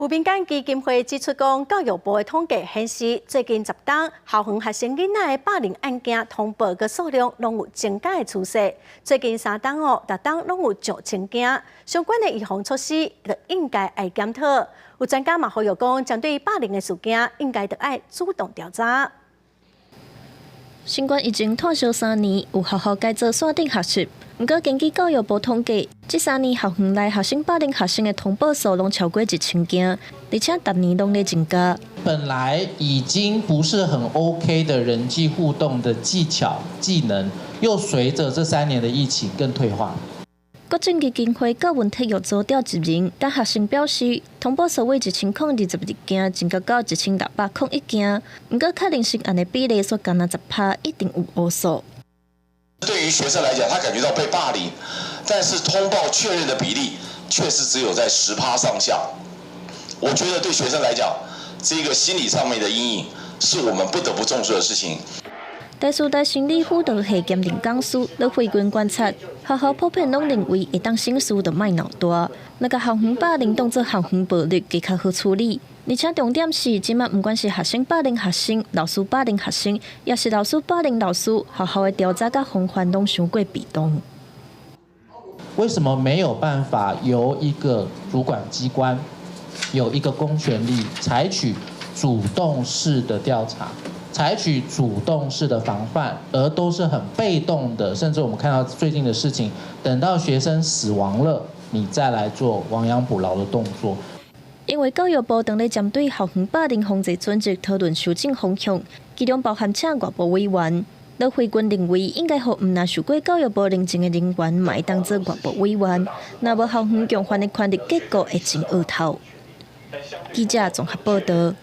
有民间基金会指出，教育部的统计显示，最近10档校园学生囡仔的霸凌案件通报个数量拢有增加的趋势。最近3档6档拢有上千件，相关的预防措施就应该爱检讨。有专家嘛呼吁讲，针对霸凌的事件，应该就爱主动调查。新冠已经退烧3年，有学校改做线顶学习。不过，根据教育部统计，这3年校园内学生霸凌学生的通报数拢超过1000件，而且逐年拢在增加。本来已经不是很 OK 的人际互动的技巧、技能，又随着这3年的疫情更退化。国政基金会教文体育组调集人，但学生表示，通报数为1022件，增加到1601件。不过，确认是按的比例所干那10%，一定有误数。对于学生来讲，他感觉到被霸凌，但是通报确认的比例确实只有在10%上下。我觉得对学生来讲，这个心理上面的阴影是我们不得不重视的事情。台师大心理辅导系鉴定讲师刘慧君观察，学校普遍拢认为，一旦申诉就莫闹大，那个校园霸凌当作校园暴力，更较好处理。而且重点是，即马不管是学生霸凌学生、老师霸凌学生，也是老师霸凌老师，学校的调查甲防范拢伤过被动。为什么没有办法由一个主管机关有一个公权力采取主动式的调查？采取主动式的防范，而都是很被动的，甚至我们看到最近的事情，等到学生死亡了，你再来做亡羊补牢的动作。因为教育部当咧针对校园霸凌防治准则讨论修正方向，其中包含请外部委员。刘慧君认为，应该互毋若受过教育部认证的人员，嘛会当做外部委员，若无校园强犯的权利，结果会真恶透。记者综合报道。